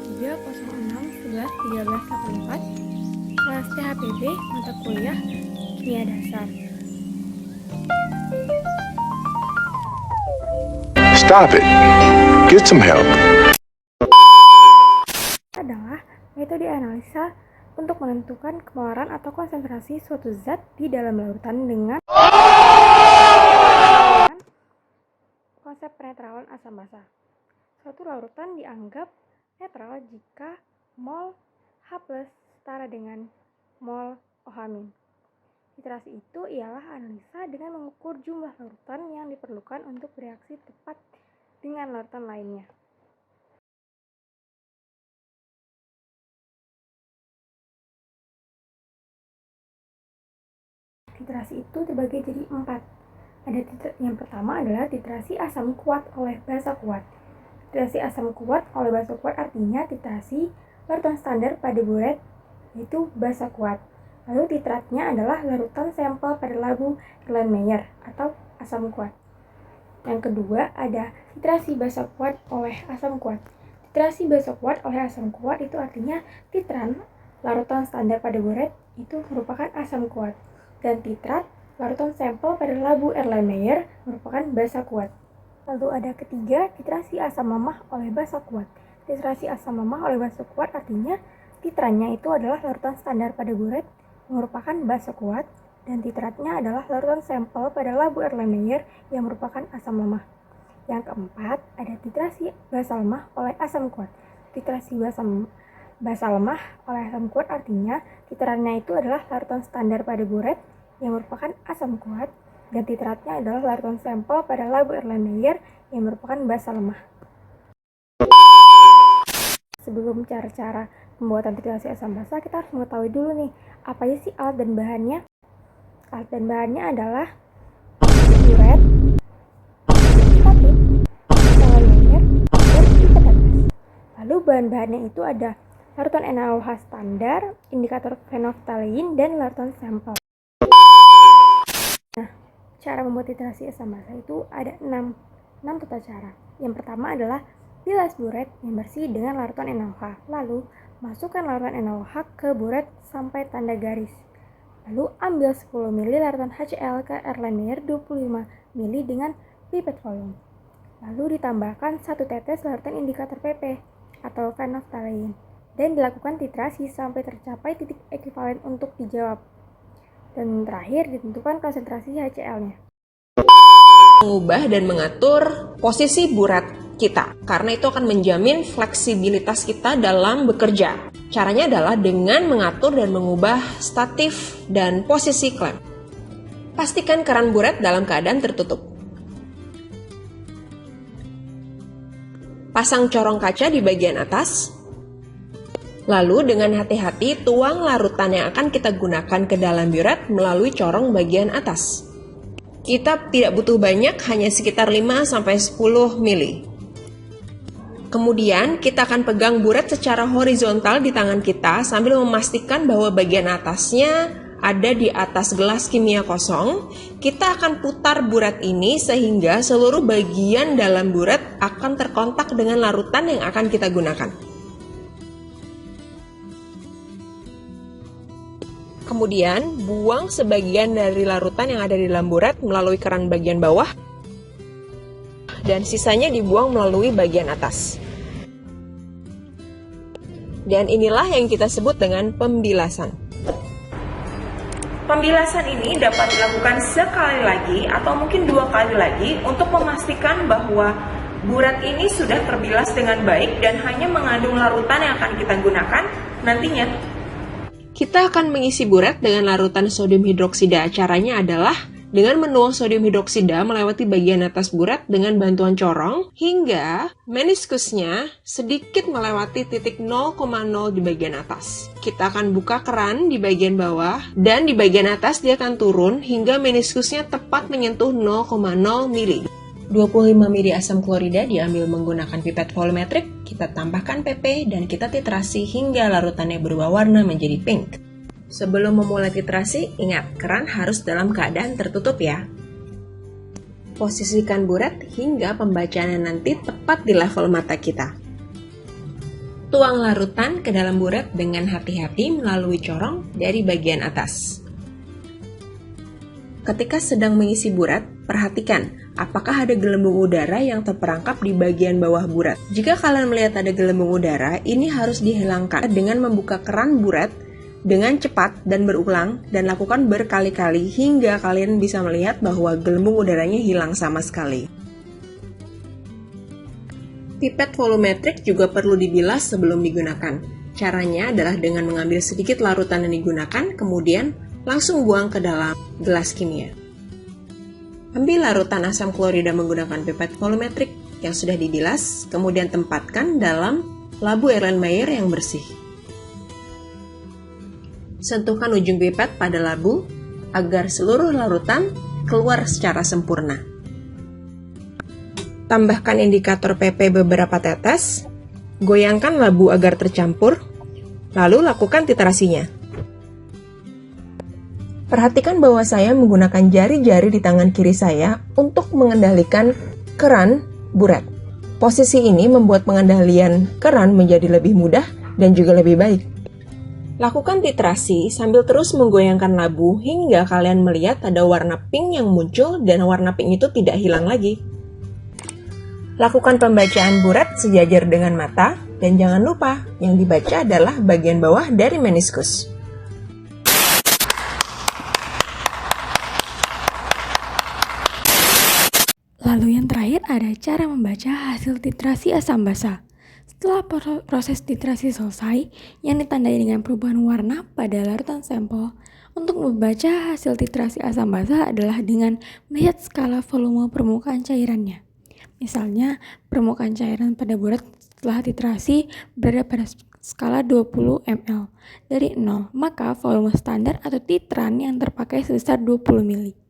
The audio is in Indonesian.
306111384 kelas THPB mata kuliah Kimia Dasar. Stop it. Get some help. Adalah metode analisa untuk menentukan kemolaran atau konsentrasi suatu zat di dalam larutan dengan konsep penetralan asam basa. Suatu larutan dianggap netral jika mol H+ setara dengan mol OH-. Titrasi itu ialah analisa dengan mengukur jumlah larutan yang diperlukan untuk bereaksi tepat dengan larutan lainnya. Titrasi itu terbagi jadi 4. Yang pertama adalah titrasi asam kuat oleh basa kuat. Titrasi asam kuat oleh basa kuat artinya titrasi larutan standar pada buret yaitu basa kuat. Lalu titratnya adalah larutan sampel pada labu Erlenmeyer atau asam kuat. Yang kedua ada titrasi basa kuat oleh asam kuat. Titrasi basa kuat oleh asam kuat itu artinya titran larutan standar pada buret itu merupakan asam kuat. Dan titrat larutan sampel pada labu Erlenmeyer merupakan basa kuat. Lalu ada ketiga, titrasi asam lemah oleh basa kuat. Titrasi asam lemah oleh basa kuat artinya titrannya itu adalah larutan standar pada buret merupakan basa kuat dan titratnya adalah larutan sampel pada labu Erlenmeyer yang merupakan asam lemah. Yang keempat, ada titrasi basa lemah oleh asam kuat. Titrasi basa lemah oleh asam kuat artinya titrannya itu adalah larutan standar pada buret yang merupakan asam kuat dan titratnya adalah larutan sampel pada labu Erlenmeyer yang merupakan basa lemah. Sebelum cara-cara pembuatan titrasi asam basa, kita harus mengetahui dulu nih, apa aja sih alat dan bahannya? Alat dan bahannya adalah buret, statit, Erlenmeyer, dan pipet tetes. Lalu bahan-bahannya itu ada larutan NaOH standar, indikator phenolphthalein, dan larutan sampel. Nah, cara membuat titrasi asam basa itu ada 6 tata cara. Yang pertama adalah bilas buret yang bersih dengan larutan NaOH. Lalu, masukkan larutan NaOH ke buret sampai tanda garis. Lalu, ambil 10 ml larutan HCl ke Erlenmeyer 25 ml dengan pipet volume. Lalu, ditambahkan 1 tetes larutan indikator PP atau phenolphthalein. Dan dilakukan titrasi sampai tercapai titik ekuivalen untuk dijawab. Dan terakhir, ditentukan konsentrasi HCl-nya. Mengubah dan mengatur posisi buret kita, karena itu akan menjamin fleksibilitas kita dalam bekerja. Caranya adalah dengan mengatur dan mengubah statif dan posisi klem. Pastikan keran buret dalam keadaan tertutup. Pasang corong kaca di bagian atas. Lalu dengan hati-hati tuang larutan yang akan kita gunakan ke dalam buret melalui corong bagian atas. Kita tidak butuh banyak, hanya sekitar 5-10 ml. Kemudian kita akan pegang buret secara horizontal di tangan kita sambil memastikan bahwa bagian atasnya ada di atas gelas kimia kosong. Kita akan putar buret ini sehingga seluruh bagian dalam buret akan terkontak dengan larutan yang akan kita gunakan. Kemudian buang sebagian dari larutan yang ada di dalam buret melalui keran bagian bawah dan sisanya dibuang melalui bagian atas. Dan inilah yang kita sebut dengan pembilasan. Pembilasan ini dapat dilakukan sekali lagi atau mungkin 2 kali lagi untuk memastikan bahwa buret ini sudah terbilas dengan baik dan hanya mengandung larutan yang akan kita gunakan nantinya. Kita akan mengisi buret dengan larutan sodium hidroksida. Caranya adalah dengan menuang sodium hidroksida melewati bagian atas buret dengan bantuan corong hingga meniskusnya sedikit melewati titik 0,0 di bagian atas. Kita akan buka keran di bagian bawah dan di bagian atas dia akan turun hingga meniskusnya tepat menyentuh 0,0 ml. 25 ml asam klorida diambil menggunakan pipet volumetrik, kita tambahkan PP dan kita titrasi hingga larutannya berubah warna menjadi pink. Sebelum memulai titrasi, ingat keran harus dalam keadaan tertutup ya. Posisikan buret hingga pembacaannya nanti tepat di level mata kita. Tuang larutan ke dalam buret dengan hati-hati melalui corong dari bagian atas. Ketika sedang mengisi buret, perhatikan apakah ada gelembung udara yang terperangkap di bagian bawah buret. Jika kalian melihat ada gelembung udara, ini harus dihilangkan dengan membuka keran buret dengan cepat dan berulang, dan lakukan berkali-kali hingga kalian bisa melihat bahwa gelembung udaranya hilang sama sekali. Pipet volumetrik juga perlu dibilas sebelum digunakan. Caranya adalah dengan mengambil sedikit larutan yang digunakan, kemudian langsung buang ke dalam gelas kimia. Ambil larutan asam klorida menggunakan pipet volumetrik yang sudah dibilas, kemudian tempatkan dalam labu Erlenmeyer yang bersih. Sentuhkan ujung pipet pada labu agar seluruh larutan keluar secara sempurna. Tambahkan indikator PP beberapa tetes, goyangkan labu agar tercampur, lalu lakukan titrasinya. Perhatikan bahwa saya menggunakan jari-jari di tangan kiri saya untuk mengendalikan keran buret. Posisi ini membuat pengendalian keran menjadi lebih mudah dan juga lebih baik. Lakukan titrasi sambil terus menggoyangkan labu hingga kalian melihat ada warna pink yang muncul dan warna pink itu tidak hilang lagi. Lakukan pembacaan buret sejajar dengan mata dan jangan lupa yang dibaca adalah bagian bawah dari meniskus. Lalu yang terakhir ada cara membaca hasil titrasi asam basa. Setelah proses titrasi selesai, yang ditandai dengan perubahan warna pada larutan sampel, untuk membaca hasil titrasi asam basa adalah dengan melihat skala volume permukaan cairannya. Misalnya, permukaan cairan pada buret setelah titrasi berada pada skala 20 ml. Dari 0, maka volume standar atau titran yang terpakai sebesar 20 ml.